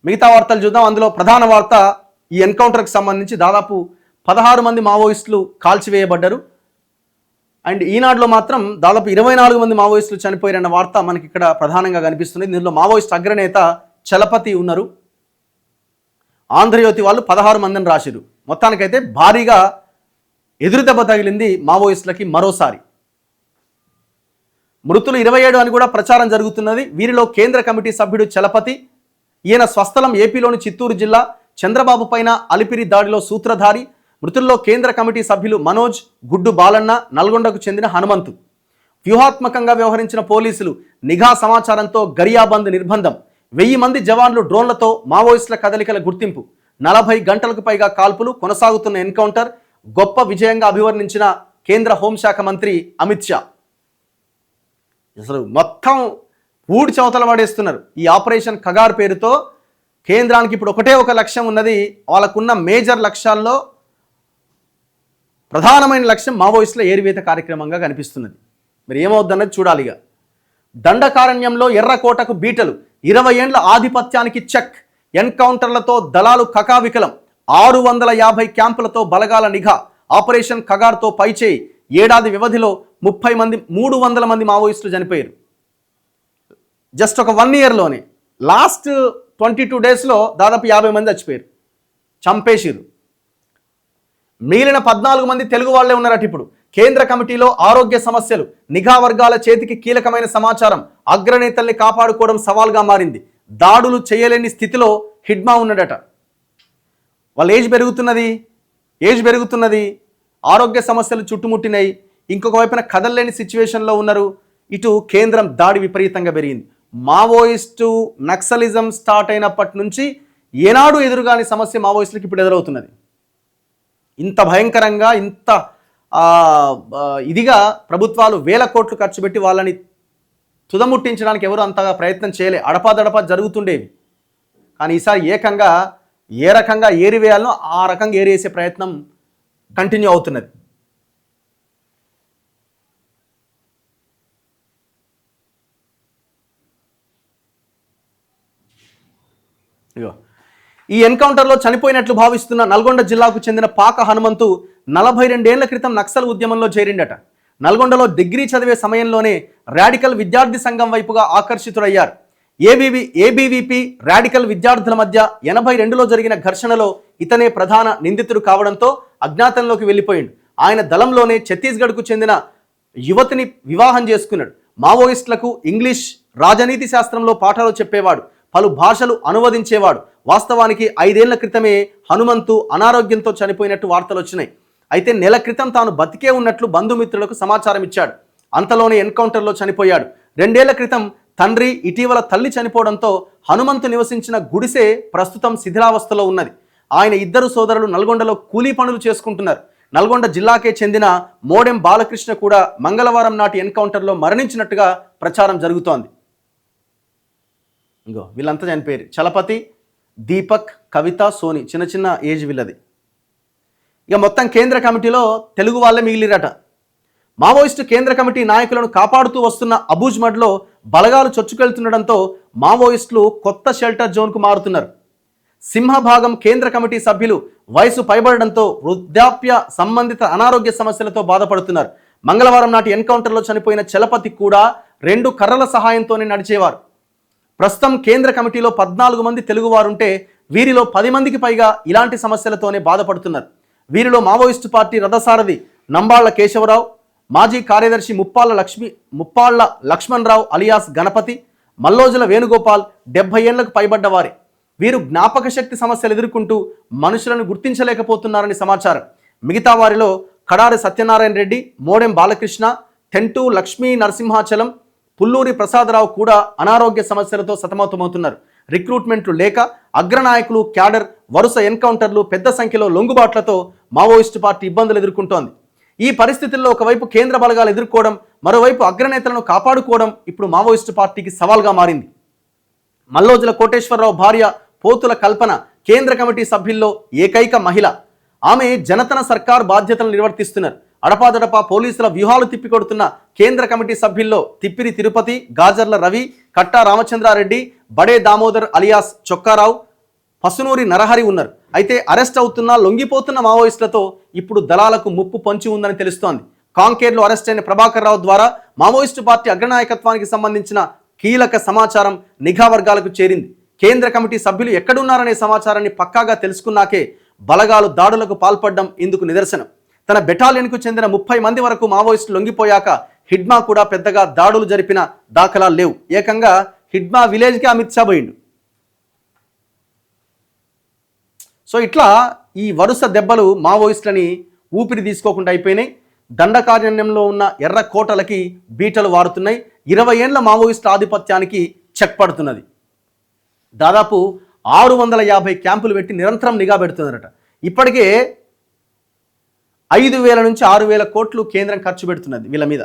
మిగతా వార్తలు చూద్దాం. అందులో ప్రధాన వార్త ఈ ఎన్కౌంటర్కి సంబంధించి దాదాపు 16 మంది మావోయిస్టులు కాల్చివేయబడ్డారు. అండ్ ఈనాడులో మాత్రం దాదాపు 24 మంది మావోయిస్టులు చనిపోయారన్న వార్త మనకి ఇక్కడ ప్రధానంగా కనిపిస్తుంది. దీనిలో మావోయిస్ట్ అగ్రనేత చలపతి ఉన్నారు. ఆంధ్రజ్యోతి వాళ్ళు 16 మందిని రాసిరు. మొత్తానికైతే భారీగా ఎదురుదెబ్బ తగిలింది మావోయిస్టులకి మరోసారి. మృతులు 27 అని కూడా ప్రచారం జరుగుతున్నది. వీరిలో కేంద్ర కమిటీ సభ్యుడు చలపతి, ఈయన స్వస్థలం ఏపీలోని చిత్తూరు జిల్లా. చంద్రబాబు పైన అలిపిరి దాడిలో సూత్రధారి. మృతుల్లో కేంద్ర కమిటీ సభ్యులు మనోజ్, గుడ్డు బాలన్న, నల్గొండకు చెందిన హనుమంతు. వ్యూహాత్మకంగా వ్యవహరించిన పోలీసులు నిఘా సమాచారంతో గరియాబంద్ నిర్బంధం. 1000 మంది జవాన్లు డ్రోన్లతో మావోయిస్టుల కదలికల గుర్తింపు. 40 గంటలకు పైగా కాల్పులు, కొనసాగుతున్న ఎన్కౌంటర్ గొప్ప విజయంగా అభివర్ణించిన కేంద్ర హోంశాఖ మంత్రి అమిత్ షా. అసలు మొత్తం పూడి చవతల పడేస్తున్నారు. ఈ ఆపరేషన్ కగార్ పేరుతో కేంద్రానికి ఇప్పుడు ఒకటే ఒక లక్ష్యం ఉన్నది. వాళ్ళకున్న మేజర్ లక్ష్యాల్లో ప్రధానమైన లక్ష్యం మావోయిస్టుల ఏరివేత కార్యక్రమంగా కనిపిస్తున్నది. మరి ఏమవుద్దన్నది చూడాలిగా. దండకారణ్యంలో ఎర్రకోటకు బీటలు, 20 ఏండ్ల ఆధిపత్యానికి చెక్. ఎన్కౌంటర్లతో దళాలు కకావికలం. 650 క్యాంపులతో బలగాల నిఘా. ఆపరేషన్ కగార్తో పైచేయి. ఏడాది వ్యవధిలో 300 మంది మావోయిస్టులు చనిపోయారు. జస్ట్ ఒక 1 ఇయర్లోనే లాస్ట్ 22 డేస్లో దాదాపు 50 మంది చచ్చిపోయారు, చంపేసిరు. మిగిలిన 14 మంది తెలుగు వాళ్లే ఉన్నారట. ఇప్పుడు కేంద్ర కమిటీలో ఆరోగ్య సమస్యలు, నిఘా వర్గాల చేతికి కీలకమైన సమాచారం. అగ్రనేతల్ని కాపాడుకోవడం సవాల్గా మారింది. దాడులు చేయలేని స్థితిలో హిడ్మా ఉన్నాడట. వాళ్ళ ఏజ్ పెరుగుతున్నది, ఆరోగ్య సమస్యలు చుట్టుముట్టినాయి. ఇంకొక వైపున కదలలేని సిచ్యువేషన్లో ఉన్నారు. ఇటు కేంద్రం దాడి విపరీతంగా పెరిగింది. మావోయిస్టు నక్సలిజం స్టార్ట్ అయినప్పటి నుంచి ఏనాడు ఎదురుగాని సమస్య మావోయిస్టులకు ఇప్పుడు ఎదురవుతున్నది. ఇంత భయంకరంగా, ఇంత ఇదిగా ప్రభుత్వాలు వేల కోట్లు ఖర్చు పెట్టి వాళ్ళని తుదముట్టించడానికి ఎవరు అంతగా ప్రయత్నం చేయలే. అడపాదడపా జరుగుతుండేవి. కానీ ఈసారి ఏకంగా ఏ రకంగా ఏరివేయాలనో ఆ రకంగా ఏరేసే ప్రయత్నం కంటిన్యూ అవుతున్నది. ఈ ఎన్కౌంటర్లో చనిపోయినట్లు భావిస్తున్న నల్గొండ జిల్లాకు చెందిన పాక హనుమంతు 42 ఏళ్ల క్రితం నక్సల్ ఉద్యమంలో చేరిండట. నల్గొండలో డిగ్రీ చదివే సమయంలోనే రాడికల్ విద్యార్థి సంఘం వైపుగా ఆకర్షితుడయ్యారు. ఏబీవీపీ రాడికల్ విద్యార్థుల మధ్య 82లో జరిగిన ఘర్షణలో ఇతనే ప్రధాన నిందితుడు కావడంతో అజ్ఞాతంలోకి వెళ్ళిపోయిండు. ఆయన దళంలోనే ఛత్తీస్గఢ్కు చెందిన యువతిని వివాహం చేసుకున్నాడు. మావోయిస్టులకు ఇంగ్లీష్, రాజనీతి శాస్త్రంలో పాఠాలు చెప్పేవాడు. పలు భాషలు అనువదించేవాడు. వాస్తవానికి 5 ఏళ్ల క్రితమే హనుమంతు అనారోగ్యంతో చనిపోయినట్టు వార్తలు వచ్చినాయి. అయితే నెల క్రితం తాను బతికే ఉన్నట్లు బంధుమిత్రులకు సమాచారం ఇచ్చాడు. అంతలోనే ఎన్కౌంటర్లో చనిపోయాడు. 2 ఏళ్ల క్రితం తండ్రి, ఇటీవల తల్లి చనిపోవడంతో హనుమంతు నివసించిన గుడిసె ప్రస్తుతం శిథిలావస్థలో ఉన్నది. ఆయన 2 సోదరులు నల్గొండలో కూలీ పనులు చేసుకుంటున్నారు. నల్గొండ జిల్లాకే చెందిన మోడెం బాలకృష్ణ కూడా మంగళవారం నాటి ఎన్కౌంటర్లో మరణించినట్టుగా ప్రచారం జరుగుతోంది. ఇంకో వీళ్ళంతా చనిపోయారు. చలపతి, దీపక్, కవిత, సోని, చిన్న ఏజ్ వీళ్ళది. ఇక మొత్తం కేంద్ర కమిటీలో తెలుగు వాళ్ళే మిగిలిరట. మావోయిస్టు కేంద్ర కమిటీ నాయకులను కాపాడుతూ వస్తున్న అబూజ్మడ్లో బలగాలు చొచ్చుకెళ్తుండడంతో మావోయిస్టులు కొత్త షెల్టర్ జోన్కు మారుతున్నారు. సింహభాగం కేంద్ర కమిటీ సభ్యులు వయసు పైబడడంతో వృద్ధాప్య సంబంధిత అనారోగ్య సమస్యలతో బాధపడుతున్నారు. మంగళవారం నాటి ఎన్కౌంటర్లో చనిపోయిన చలపతి కూడా 2 కర్రల సహాయంతోనే నడిచేవారు. ప్రస్తుతం కేంద్ర కమిటీలో 14 మంది తెలుగువారుంటే వీరిలో 10 మందికి పైగా ఇలాంటి సమస్యలతోనే బాధపడుతున్నారు. వీరిలో మావోయిస్టు పార్టీ రథసారథి నంబాళ్ల కేశవరావు, మాజీ కార్యదర్శి ముప్పాళ్ల లక్ష్మణరావు అలియాస్ గణపతి, మల్లోజుల వేణుగోపాల్ 70 ఏళ్లకు పైబడ్డ వారే. వీరు జ్ఞాపక శక్తి సమస్యలు ఎదుర్కొంటూ మనుషులను గుర్తించలేకపోతున్నారని సమాచారం. మిగతా వారిలో కడారి సత్యనారాయణ రెడ్డి, మోడెం బాలకృష్ణ, తెంటూ లక్ష్మీ నరసింహాచలం, పుల్లూరి ప్రసాదరావు కూడా అనారోగ్య సమస్యలతో సతమతమవుతున్నారు. రిక్రూట్మెంట్లు లేక అగ్రనాయకులు, క్యాడర్ వరుస ఎన్కౌంటర్లు, పెద్ద సంఖ్యలో లొంగుబాట్లతో మావోయిస్టు పార్టీ ఇబ్బందులు ఎదుర్కొంటోంది. ఈ పరిస్థితుల్లో ఒకవైపు కేంద్ర బలగాలు ఎదుర్కోవడం, మరోవైపు అగ్రనేతలను కాపాడుకోవడం ఇప్పుడు మావోయిస్టు పార్టీకి సవాల్గా మారింది. మల్లోజుల కోటేశ్వరరావు భార్య పోతుల కల్పన కేంద్ర కమిటీ సభ్యుల్లో ఏకైక మహిళ. ఆమె జనతన సర్కార్ బాధ్యతలు నిర్వర్తిస్తున్నారు. అడపాదడపా పోలీసుల వ్యూహాలు తిప్పికొడుతున్న కేంద్ర కమిటీ సభ్యుల్లో తిప్పిరి తిరుపతి, గాజర్ల రవి, కట్టా రామచంద్రారెడ్డి, బడే దామోదర్ అలియాస్ చొక్కారావు, పసునూరి నరహరి ఉన్నారు. అయితే అరెస్ట్ అవుతున్న లొంగిపోతున్న మావోయిస్టులతో ఇప్పుడు దళాలకు ముప్పు పొంచి ఉందని తెలుస్తోంది. కాంకేర్లో అరెస్ట్ అయిన ప్రభాకర్ రావు ద్వారా మావోయిస్టు పార్టీ అగ్రనాయకత్వానికి సంబంధించిన కీలక సమాచారం నిఘా వర్గాలకు చేరింది. కేంద్ర కమిటీ సభ్యులు ఎక్కడున్నారనే సమాచారాన్ని పక్కాగా తెలుసుకున్నాకే బలగాలు దాడులకు పాల్పడడం ఇందుకు నిదర్శనం. తన బెటాలియన్కు చెందిన 30 మంది వరకు మావోయిస్టులు లొంగిపోయాక హిడ్మా కూడా పెద్దగా దాడులు జరిపిన దాఖలాలు లేవు. ఏకంగా హిడ్మా విలేజ్కి అమిత్ షా పోయిండు. సో ఇట్లా ఈ వరుస దెబ్బలు మావోయిస్టులని ఊపిరి తీసుకోకుండా అయిపోయినాయి. దండకారణ్యంలో ఉన్న ఎర్ర కోటలకి బీటలు వారుతున్నాయి. 20 ఏళ్ల మావోయిస్టు ఆధిపత్యానికి చెక్ పడుతున్నది. దాదాపు 650 క్యాంపులు పెట్టి నిరంతరం నిఘా పెడుతున్నారట. ఇప్పటికే 5,000 నుంచి 6,000 కోట్లు కేంద్రం ఖర్చు పెడుతున్నది వీళ్ళ మీద.